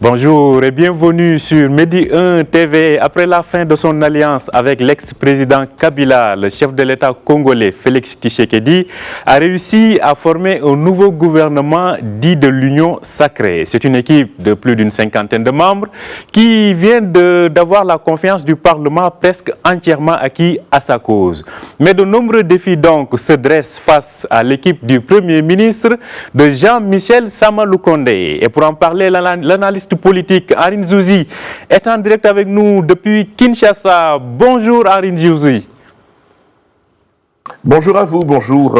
Bonjour et bienvenue sur Medi 1 TV. Après la fin de son alliance avec l'ex-président Kabila, le chef de l'État congolais Félix Tshisekedi a réussi à former un nouveau gouvernement dit de l'Union sacrée. C'est une équipe de plus d'une cinquantaine de membres qui vient d'avoir la confiance du Parlement presque entièrement acquis à sa cause. Mais de nombreux défis donc se dressent face à l'équipe du Premier ministre de Jean-Michel Sama Lukonde. Et pour en parler, l'analyste politique Arine Zouzi est en direct avec nous depuis Kinshasa. Bonjour Arine Zouzi. Bonjour à vous, bonjour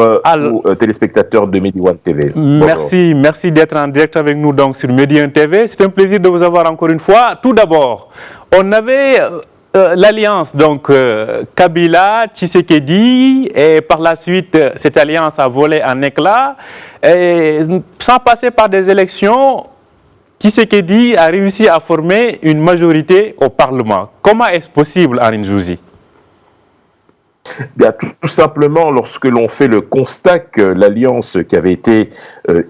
aux téléspectateurs de Medi 1 TV. Merci d'être en direct avec nous donc sur Medi 1 TV. C'est un plaisir de vous avoir encore une fois. Tout d'abord, on avait l'alliance donc Kabila, Tshisekedi, et par la suite cette alliance a volé en éclats. Et, sans passer par des élections, Tshisekedi a réussi à former une majorité au Parlement. Comment est-ce possible, Arine Zouzi? Bien, tout simplement, lorsque l'on fait le constat que l'alliance qui avait été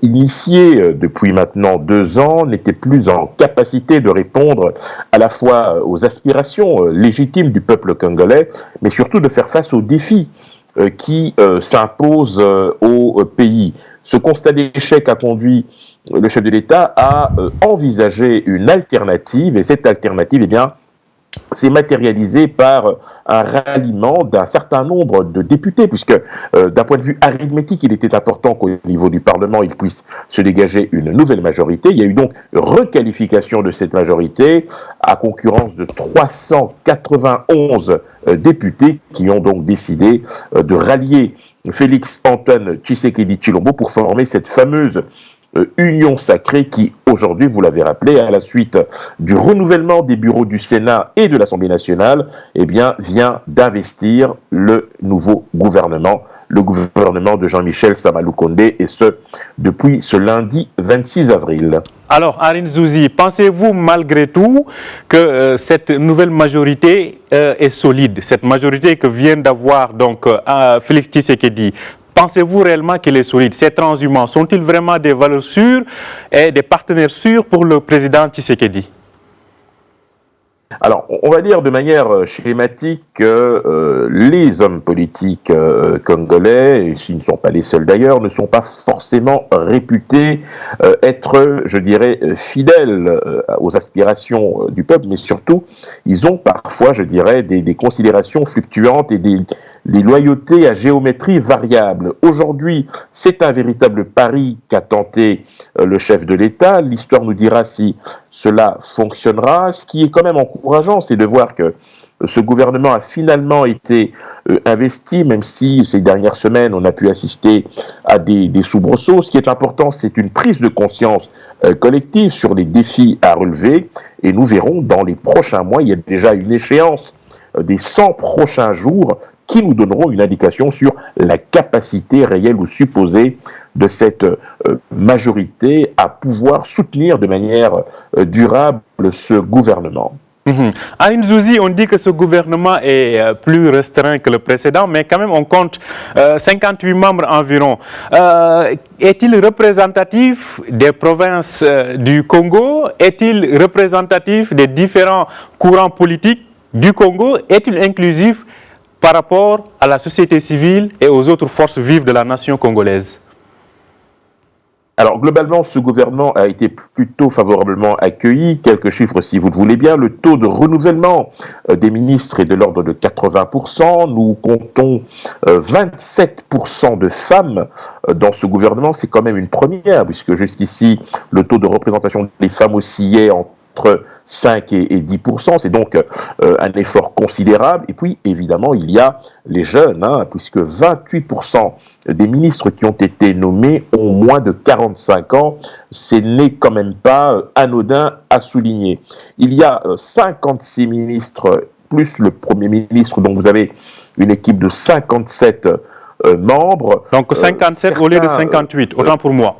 initiée depuis maintenant 2 ans n'était plus en capacité de répondre à la fois aux aspirations légitimes du peuple congolais, mais surtout de faire face aux défis qui s'imposent au pays. Ce constat d'échec a conduit le chef de l'État à envisager une alternative, et cette alternative, eh bien, s'est matérialisée par un ralliement d'un certain nombre de députés, puisque d'un point de vue arithmétique, il était important qu'au niveau du Parlement, il puisse se dégager une nouvelle majorité. Il y a eu donc requalification de cette majorité à concurrence de 391 députés qui ont donc décidé de rallier Félix Antoine Tshisekedi Tshilombo pour former cette fameuse union sacrée qui, aujourd'hui, vous l'avez rappelé, à la suite du renouvellement des bureaux du Sénat et de l'Assemblée nationale, eh bien, vient d'investir le nouveau gouvernement, le gouvernement de Jean-Michel Sama Lukonde, et ce, depuis ce lundi 26 avril. Alors, Arine Zouzi, pensez-vous malgré tout que cette nouvelle majorité est solide, cette majorité que vient d'avoir donc Félix Tshisekedi? Pensez-vous réellement qu'elle est solide? Ces transhumants sont-ils vraiment des valeurs sûres et des partenaires sûrs pour le président Tshisekedi? Alors, on va dire de manière schématique que les hommes politiques congolais, et s'ils ne sont pas les seuls d'ailleurs, ne sont pas forcément réputés être, je dirais, fidèles aux aspirations du peuple, mais surtout, ils ont parfois, je dirais, des considérations fluctuantes et des loyautés à géométrie variable. Aujourd'hui, c'est un véritable pari qu'a tenté le chef de l'État. L'histoire nous dira si cela fonctionnera. Ce qui est quand même encourageant, c'est de voir que ce gouvernement a finalement été investi, même si ces dernières semaines, on a pu assister à des soubresauts. Ce qui est important, c'est une prise de conscience collective sur les défis à relever. Et nous verrons dans les prochains mois, il y a déjà une échéance des 100 prochains jours qui nous donneront une indication sur la capacité réelle ou supposée de cette majorité à pouvoir soutenir de manière durable ce gouvernement. Arine Zouzi, on dit que ce gouvernement est plus restreint que le précédent, mais quand même on compte 58 membres environ. Est-il représentatif des provinces du Congo? Est-il représentatif des différents courants politiques du Congo? Est-il inclusif par rapport à la société civile et aux autres forces vives de la nation congolaise? Alors, globalement, ce gouvernement a été plutôt favorablement accueilli. Quelques chiffres, si vous le voulez bien. Le taux de renouvellement des ministres est de l'ordre de 80%. Nous comptons 27% de femmes dans ce gouvernement. C'est quand même une première, puisque jusqu'ici, le taux de représentation des femmes oscillait entre 5 et 10%, c'est donc un effort considérable. Et puis, évidemment, il y a les jeunes, puisque 28% des ministres qui ont été nommés ont moins de 45 ans. Ce n'est quand même pas anodin à souligner. Il y a 56 ministres, plus le Premier ministre, donc vous avez une équipe de 57 membres. Donc 57 au lieu de 58, autant pour moi.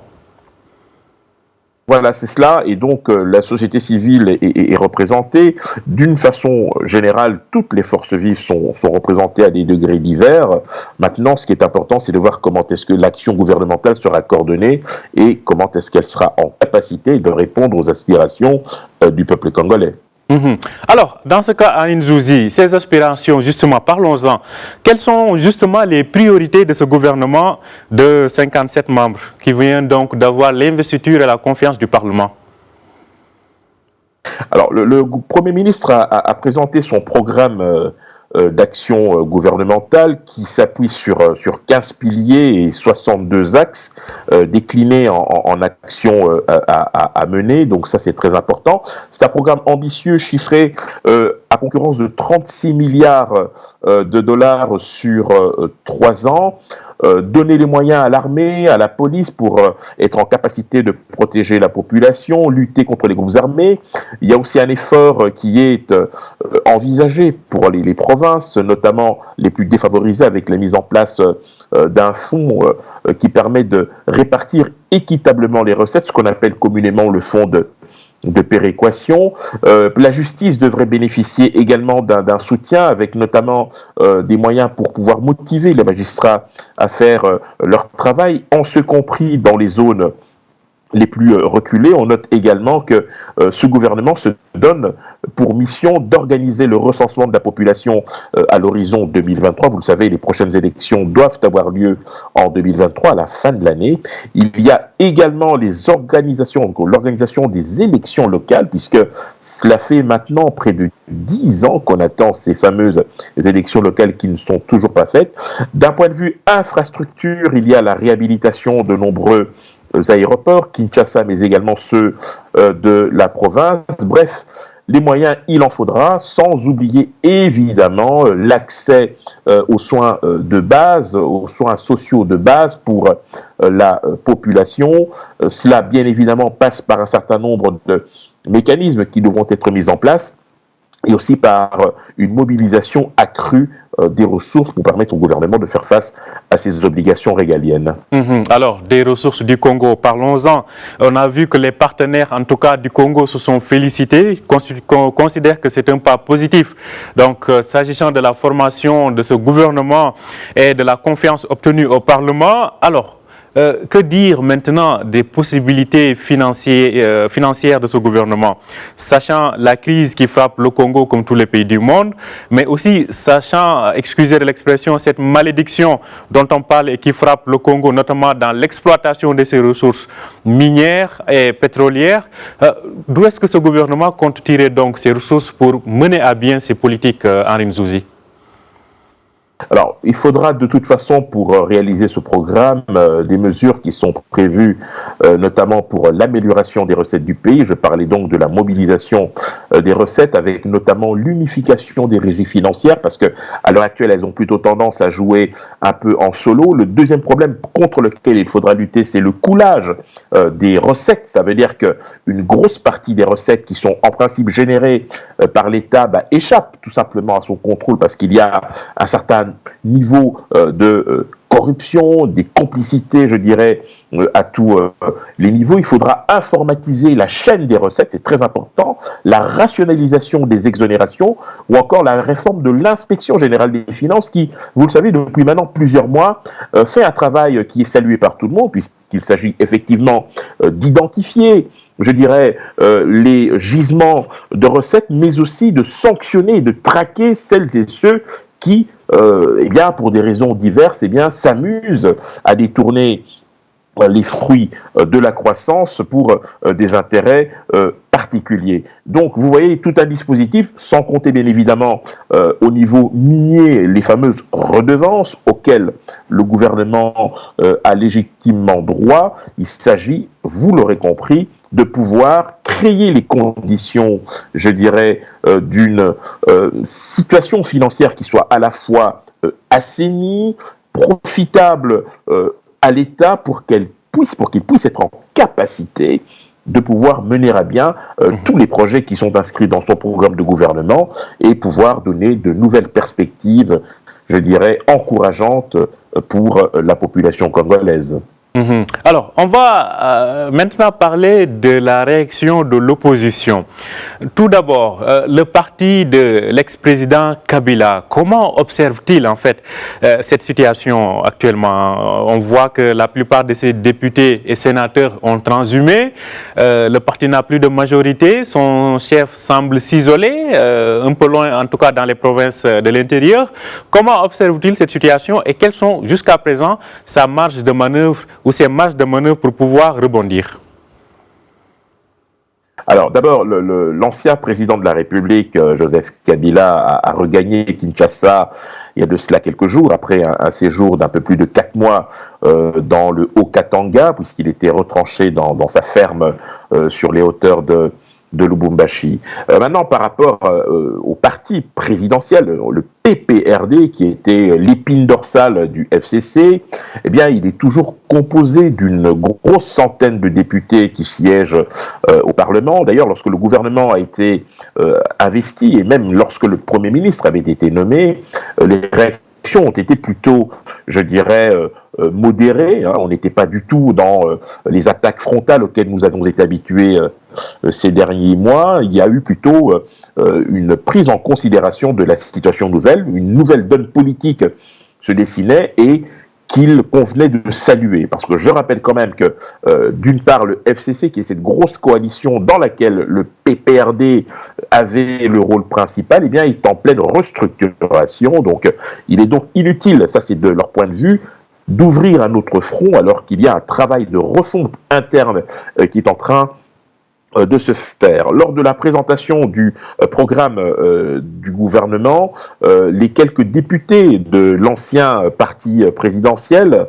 Voilà, c'est cela. Et donc, la société civile est représentée. D'une façon générale, toutes les forces vives sont représentées à des degrés divers. Maintenant, ce qui est important, c'est de voir comment est-ce que l'action gouvernementale sera coordonnée et comment est-ce qu'elle sera en capacité de répondre aux aspirations du peuple congolais. Alors, dans ce cas, Aline Zouzi, ces aspirations, justement, parlons-en. Quelles sont justement les priorités de ce gouvernement de 57 membres qui vient donc d'avoir l'investiture et la confiance du Parlement? Alors, le Premier ministre a présenté son programme d'action gouvernementale qui s'appuie sur 15 piliers et 62 axes déclinés en actions à mener. Donc ça, c'est très important. C'est un programme ambitieux, chiffré à concurrence de 36 milliards de dollars sur 3 ans. Donner les moyens à l'armée, à la police pour être en capacité de protéger la population, lutter contre les groupes armés. Il y a aussi un effort qui est envisagé pour les provinces, notamment les plus défavorisées, avec la mise en place d'un fonds qui permet de répartir équitablement les recettes, ce qu'on appelle communément le fonds de péréquation. La justice devrait bénéficier également d'un soutien avec notamment des moyens pour pouvoir motiver les magistrats à faire leur travail, en ce compris dans les zones les plus reculées. On note également que ce gouvernement se donne pour mission d'organiser le recensement de la population à l'horizon 2023. Vous le savez, les prochaines élections doivent avoir lieu en 2023, à la fin de l'année. Il y a également l'organisation des élections locales, puisque cela fait maintenant près de 10 ans qu'on attend ces fameuses élections locales qui ne sont toujours pas faites. D'un point de vue infrastructure, il y a la réhabilitation de nombreux aéroports, Kinshasa, mais également ceux de la province. Bref, les moyens, il en faudra, sans oublier évidemment l'accès aux soins de base, aux soins sociaux de base pour la population. Cela, bien évidemment, passe par un certain nombre de mécanismes qui devront être mis en place, et aussi par une mobilisation accrue des ressources pour permettre au gouvernement de faire face à ses obligations régaliennes. Alors, des ressources du Congo, parlons-en. On a vu que les partenaires, en tout cas du Congo, se sont félicités, considèrent que c'est un pas positif. Donc, s'agissant de la formation de ce gouvernement et de la confiance obtenue au Parlement, alors, que dire maintenant des possibilités financières de ce gouvernement, sachant la crise qui frappe le Congo comme tous les pays du monde, mais aussi sachant, excusez l'expression, cette malédiction dont on parle et qui frappe le Congo, notamment dans l'exploitation de ses ressources minières et pétrolières. D'où est-ce que ce gouvernement compte tirer donc ces ressources pour mener à bien ses politiques, Henri Zouzi? Alors, il faudra de toute façon, pour réaliser ce programme, des mesures qui sont prévues, notamment pour l'amélioration des recettes du pays. Je parlais donc de la mobilisation des recettes, avec notamment l'unification des régies financières, parce que à l'heure actuelle, elles ont plutôt tendance à jouer un peu en solo. Le deuxième problème contre lequel il faudra lutter, c'est le coulage des recettes. Ça veut dire qu'une grosse partie des recettes qui sont en principe générées par l'État échappent tout simplement à son contrôle, parce qu'il y a un certain niveau de corruption, des complicités, je dirais, à tous les niveaux. Il faudra informatiser la chaîne des recettes, c'est très important, la rationalisation des exonérations, ou encore la réforme de l'inspection générale des finances qui, vous le savez, depuis maintenant plusieurs mois, fait un travail qui est salué par tout le monde, puisqu'il s'agit effectivement d'identifier, je dirais, les gisements de recettes, mais aussi de sanctionner et de traquer celles et ceux qui, eh bien, pour des raisons diverses, eh bien, s'amusent à détourner les fruits de la croissance pour des intérêts particuliers. Donc, vous voyez tout un dispositif, sans compter bien évidemment au niveau minier les fameuses redevances auxquelles le gouvernement a légitimement droit. Il s'agit, vous l'aurez compris, de pouvoir créer les conditions, je dirais, d'une situation financière qui soit à la fois assainie, profitable à l'État pour qu'il puisse être en capacité de pouvoir mener à bien tous les projets qui sont inscrits dans son programme de gouvernement et pouvoir donner de nouvelles perspectives, je dirais, encourageantes pour la population congolaise. Alors, on va maintenant parler de la réaction de l'opposition. Tout d'abord, le parti de l'ex-président Kabila, comment observe-t-il en fait cette situation actuellement? On voit que la plupart de ses députés et sénateurs ont transhumé, le parti n'a plus de majorité, son chef semble s'isoler, un peu loin en tout cas dans les provinces de l'intérieur. Comment observe-t-il cette situation et quelles sont jusqu'à présent sa marge de manœuvre ou ses marges de manœuvre pour pouvoir rebondir? Alors d'abord, l'ancien président de la République, Joseph Kabila, a regagné Kinshasa il y a de cela quelques jours, après un séjour d'un peu plus de 4 mois dans le Haut-Katanga, puisqu'il était retranché dans sa ferme sur les hauteurs de Lubumbashi. Maintenant, par rapport au parti présidentiel, le PPRD, qui était l'épine dorsale du FCC, eh bien, il est toujours composé d'une grosse centaine de députés qui siègent au Parlement. D'ailleurs, lorsque le gouvernement a été investi, et même lorsque le Premier ministre avait été nommé, les réactions ont été plutôt, je dirais, modérées. On n'était pas du tout dans les attaques frontales auxquelles nous avons été habitués ces derniers mois. Il y a eu plutôt une prise en considération de la situation nouvelle, une nouvelle donne politique se dessinait et qu'il convenait de saluer. Parce que je rappelle quand même que, d'une part, le FCC, qui est cette grosse coalition dans laquelle le PPRD avait le rôle principal, eh bien, est en pleine restructuration. Donc, il est donc inutile, ça c'est de leur point de vue, d'ouvrir un autre front alors qu'il y a un travail de refonte interne qui est en train de se faire. Lors de la présentation du programme du gouvernement, les quelques députés de l'ancien parti présidentiel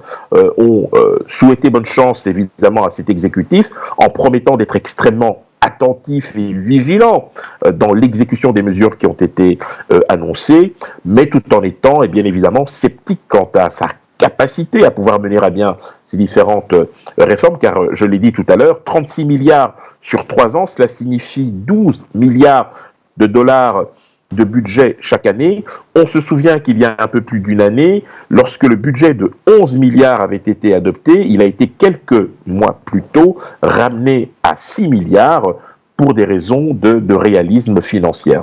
ont souhaité bonne chance évidemment à cet exécutif en promettant d'être extrêmement attentif et vigilant dans l'exécution des mesures qui ont été annoncées, mais tout en étant, et bien évidemment, sceptique quant à sa capacité à pouvoir mener à bien ces différentes réformes, car je l'ai dit tout à l'heure, 36 milliards sur 3 ans, cela signifie 12 milliards de dollars de budget chaque année. On se souvient qu'il y a un peu plus d'une année, lorsque le budget de 11 milliards avait été adopté, il a été quelques mois plus tôt ramené à 6 milliards pour des raisons de réalisme financier.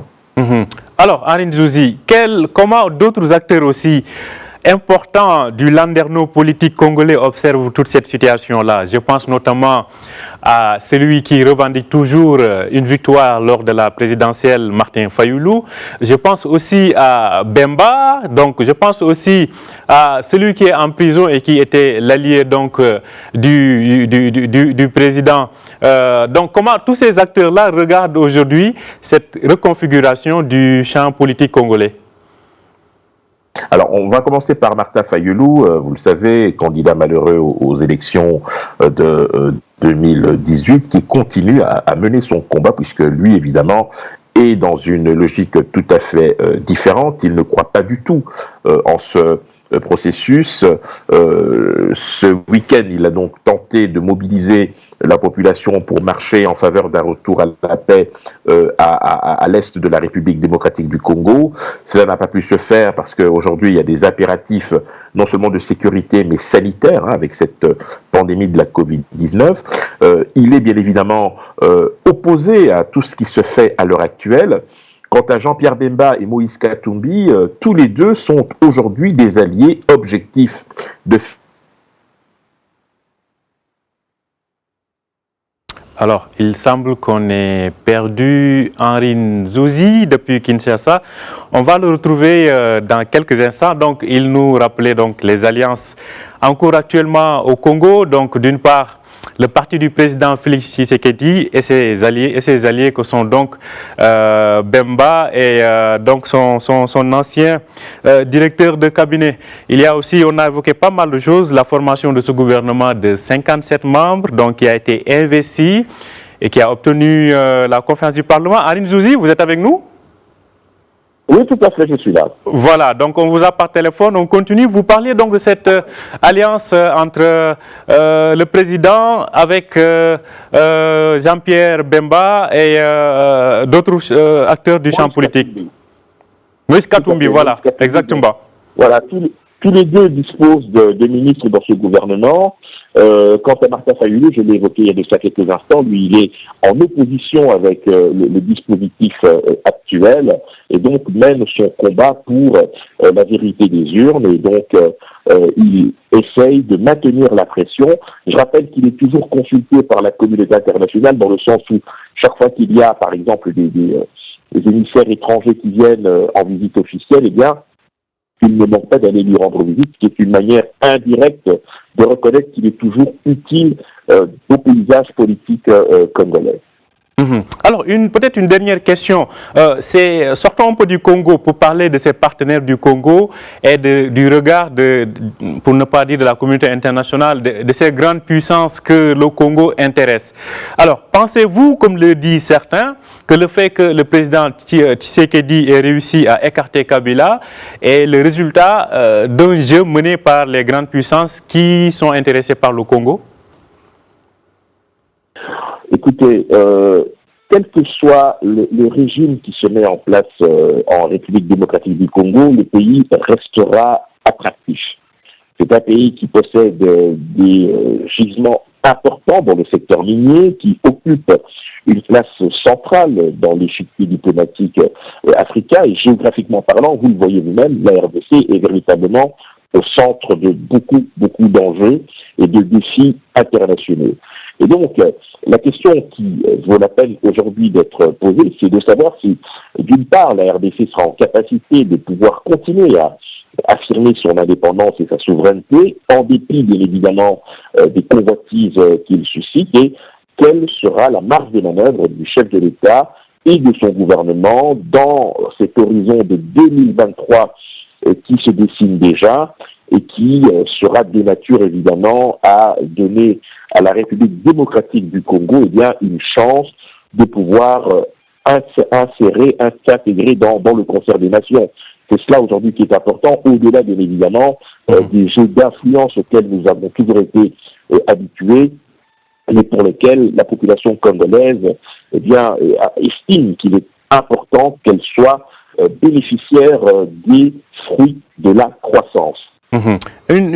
Alors, Henri Nzouzi, comment d'autres acteurs aussi importants du landerneau politique congolais observent toute cette situation-là? Je pense notamment à celui qui revendique toujours une victoire lors de la présidentielle, Martin Fayoulou. Je pense aussi à Bemba, donc je pense aussi à celui qui est en prison et qui était l'allié donc du président. Donc comment tous ces acteurs-là regardent aujourd'hui cette reconfiguration du champ politique congolais? Alors, on va commencer par Martin Fayoulou, vous le savez, candidat malheureux aux élections de 2018, qui continue à mener son combat, puisque lui, évidemment, est dans une logique tout à fait différente. Il ne croit pas du tout en ce processus. Ce week-end, il a donc tenté de mobiliser la population pour marcher en faveur d'un retour à la paix à l'est de la République démocratique du Congo. Cela n'a pas pu se faire parce qu'aujourd'hui, il y a des impératifs non seulement de sécurité, mais sanitaires, avec cette pandémie de la Covid-19. Il est bien évidemment opposé à tout ce qui se fait à l'heure actuelle. Quant à Jean-Pierre Bemba et Moïse Katumbi, tous les deux sont aujourd'hui des alliés objectifs de... Alors, il semble qu'on ait perdu Henri Nzouzi depuis Kinshasa. On va le retrouver dans quelques instants. Donc, il nous rappelait donc les alliances en cours actuellement au Congo. Donc, d'une part, le parti du président Félix Tshisekedi et ses alliés que sont donc Bemba et donc son ancien directeur de cabinet. Il y a aussi, on a évoqué pas mal de choses, la formation de ce gouvernement de 57 membres, donc qui a été investi et qui a obtenu la confiance du Parlement. Henri Nzouzi, vous êtes avec nous? Oui, tout à fait, je suis là. Voilà, donc on vous a par téléphone, on continue. Vous parliez donc de cette alliance entre le président avec Jean-Pierre Bemba et d'autres acteurs du champ politique. Moïse Katumbi, voilà, exactement. Voilà, Tous les deux disposent de ministres dans ce gouvernement. Quant à Martin Fayulu, je l'ai évoqué il y a de ça quelques instants, lui il est en opposition avec le dispositif actuel et donc mène son combat pour la vérité des urnes et donc il essaye de maintenir la pression. Je rappelle qu'il est toujours consulté par la communauté internationale dans le sens où chaque fois qu'il y a par exemple des émissaires étrangers qui viennent en visite officielle, eh bien il ne manque pas d'aller lui rendre visite, ce qui est une manière indirecte de reconnaître qu'il est toujours utile au paysage politique congolais. Alors, peut-être une dernière question. Sortons un peu du Congo pour parler de ses partenaires du Congo et du regard, pour ne pas dire de la communauté internationale, de ces grandes puissances que le Congo intéresse. Alors, pensez-vous, comme le disent certains, que le fait que le président Tshisekedi ait réussi à écarter Kabila est le résultat d'un jeu mené par les grandes puissances qui sont intéressées par le Congo? Écoutez, quel que soit le régime qui se met en place en République démocratique du Congo, le pays restera attractif. C'est un pays qui possède des gisements importants dans le secteur minier, qui occupe une place centrale dans l'échiquier diplomatique africain et géographiquement parlant, vous le voyez vous-même, la RDC est véritablement au centre de beaucoup d'enjeux et de défis internationaux. Et donc, la question qui vaut la peine aujourd'hui d'être posée, c'est de savoir si, d'une part, la RDC sera en capacité de pouvoir continuer à affirmer son indépendance et sa souveraineté, en dépit, bien évidemment, des convoitises qu'il suscite, et quelle sera la marge de manœuvre du chef de l'État et de son gouvernement dans cet horizon de 2023 qui se dessine déjà et qui sera de nature évidemment à donner à la République démocratique du Congo une chance de pouvoir s'intégrer dans le concert des nations. C'est cela aujourd'hui qui est important, au-delà bien évidemment des jeux d'influence auxquels nous avons toujours été habitués, mais pour lesquels la population congolaise estime qu'il est important qu'elle soit bénéficiaire des fruits de la croissance.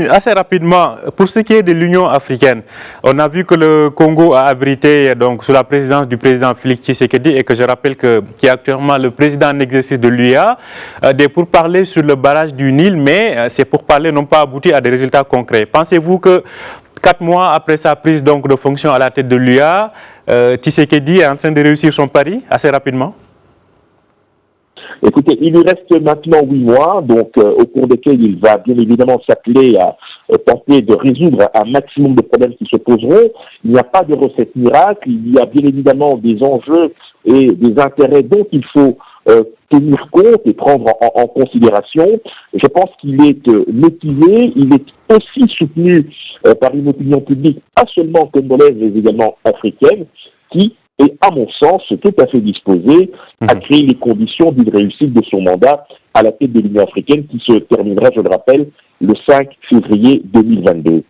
Assez rapidement, pour ce qui est de l'Union africaine, on a vu que le Congo a abrité donc sous la présidence du président Félix Tshisekedi et que je rappelle qui est actuellement le président en exercice de l'UA, des pourparlers sur le barrage du Nil, mais ces pourparlers n'ont pas abouti à des résultats concrets. Pensez-vous que 4 mois après sa prise donc de fonction à la tête de l'UA, Tshisekedi est en train de réussir son pari assez rapidement? Écoutez, il lui reste maintenant 8 mois, donc au cours desquels il va bien évidemment s'atteler à tenter de résoudre un maximum de problèmes qui se poseront. Il n'y a pas de recette miracle, il y a bien évidemment des enjeux et des intérêts dont il faut tenir compte et prendre en considération. Je pense qu'il est motivé, il est aussi soutenu par une opinion publique, pas seulement congolaise mais également africaine, qui est, à mon sens, tout à fait disposé à créer les conditions d'une réussite de son mandat à la tête de l'Union africaine qui se terminera, je le rappelle, le 5 février 2022.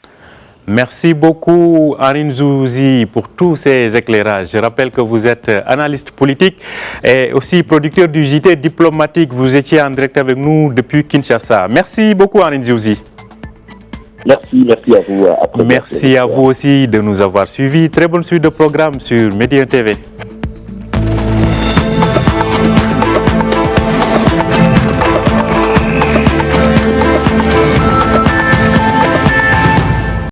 Merci beaucoup Henri Nzouzi pour tous ces éclairages. Je rappelle que vous êtes analyste politique et aussi producteur du JT diplomatique. Vous étiez en direct avec nous depuis Kinshasa. Merci beaucoup Henri Nzouzi. Merci à vous. Merci à vous aussi de nous avoir suivis. Très bonne suite de programme sur Média TV.